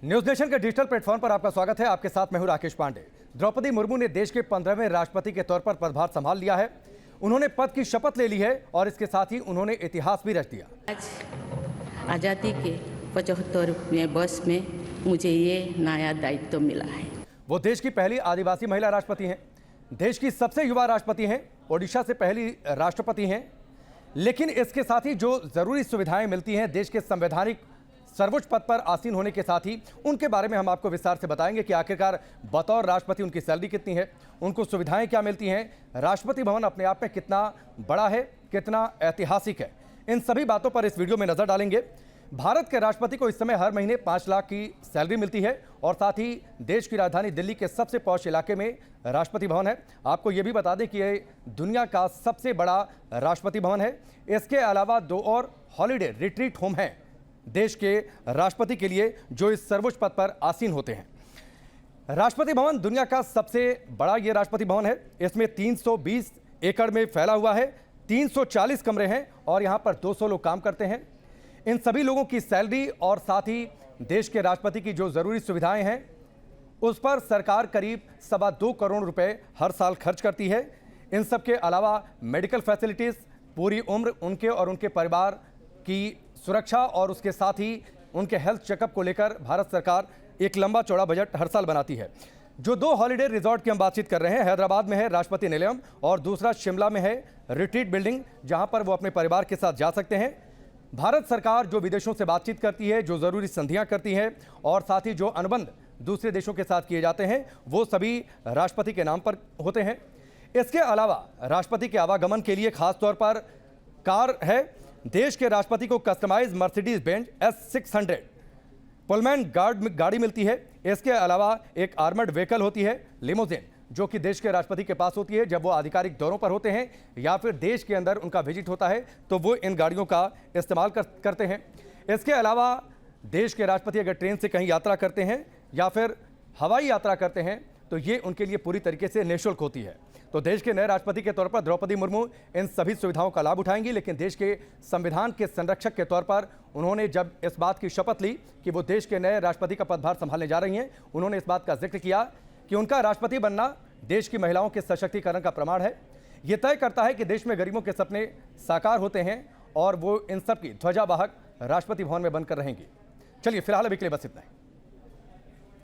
News nation के digital platform पर आपका स्वागत है। आपके साथ मैं हूं राकेश पांडे। द्रौपदी मुर्मू ने देश के 15वें राष्ट्रपति के तौर पर पदभार संभाल लिया है। उन्होंने पद की शपथ ले ली है और इसके साथ ही उन्होंने इतिहास भी रच दिया। आज आज़ादी के 75वें वर्ष में मुझे ये नया दायित्व मिला है। वो देश की पहली आदिवासी महिला राष्ट्रपति हैं, देश की सबसे युवा राष्ट्रपति हैं, ओडिशा से पहली राष्ट्रपति हैं। लेकिन इसके साथ ही जो जरूरी सुविधाएं मिलती हैं देश के संवैधानिक सर्वोच्च पद पर आसीन होने के साथ ही उनके बारे में हम आपको विस्तार से बताएंगे कि आखिरकार बतौर राष्ट्रपति उनकी सैलरी कितनी है, उनको सुविधाएं क्या मिलती हैं, राष्ट्रपति भवन अपने आप में कितना बड़ा है, कितना ऐतिहासिक है। इन सभी बातों पर इस वीडियो में नजर डालेंगे। भारत के राष्ट्रपति को इस समय हर महीने 5 लाख की सैलरी मिलती है और साथ ही देश की राजधानी दिल्ली के सबसे पॉश इलाके में राष्ट्रपति भवन है। आपको यह भी बता दें कि ये दुनिया का सबसे बड़ा राष्ट्रपति भवन है। इसके अलावा 2 और हॉलीडे रिट्रीट होम हैं देश के राष्ट्रपति के लिए जो इस सर्वोच्च पद पर आसीन होते हैं। राष्ट्रपति भवन दुनिया का सबसे बड़ा ये राष्ट्रपति भवन है। इसमें 320 एकड़ में फैला हुआ है, 340 कमरे हैं और यहाँ पर 200 लोग काम करते हैं। इन सभी लोगों की सैलरी और साथ ही देश के राष्ट्रपति की जो जरूरी सुविधाएं हैं उस पर सरकार करीब 2.25 करोड़ रुपए हर साल खर्च करती है। इन सब के अलावा मेडिकल फैसिलिटीज, पूरी उम्र उनके और उनके परिवार की सुरक्षा और उसके साथ ही उनके हेल्थ चेकअप को लेकर भारत सरकार एक लंबा चौड़ा बजट हर साल बनाती है। जो 2 हॉलीडे रिजॉर्ट की हम बातचीत कर रहे हैं, हैदराबाद में है राष्ट्रपति निलयम और दूसरा शिमला में है रिट्रीट बिल्डिंग, जहां पर वो अपने परिवार के साथ जा सकते हैं। भारत सरकार जो विदेशों से बातचीत करती है, जो जरूरी संधियां करती है और साथ ही जो अनुबंध दूसरे देशों के साथ किए जाते हैं वो सभी राष्ट्रपति के नाम पर होते हैं। इसके अलावा राष्ट्रपति के आवागमन के लिए खासतौर पर कार है। देश के राष्ट्रपति को customise Mercedes Benz S600 Pullman गाड़ी मिलती है। इसके अलावा एक आर्मर्ड व्हीकल होती है लिमोजिन, जो कि देश के राष्ट्रपति के पास होती है जब वो आधिकारिक दौरों पर होते हैं या फिर देश के अंदर उनका विजिट होता है तो वो इन गाड़ियों का इस्तेमाल करते हैं। इसके अलावा देश के राष्ट्रपति अगर ट्रेन से कहीं यात्रा करते हैं या फिर हवाई यात्रा करते हैं तो ये उनके लिए पूरी तरीके से निःशुल्क होती है। तो देश के नए राष्ट्रपति के तौर पर द्रौपदी मुर्मू इन सभी सुविधाओं का लाभ उठाएंगी। लेकिन देश के संविधान के संरक्षक के तौर पर उन्होंने जब इस बात की शपथ ली कि वो देश के नए राष्ट्रपति का पदभार संभालने जा रही हैं, उन्होंने इस बात का जिक्र किया कि उनका राष्ट्रपति बनना देश की महिलाओं के सशक्तिकरण का प्रमाण है। ये तय करता है कि देश में गरीबों के सपने साकार होते हैं और वो इन सब की ध्वजावाहक राष्ट्रपति भवन में बनकर रहेंगी। चलिए फिलहाल अभी के लिए बस इतना ही।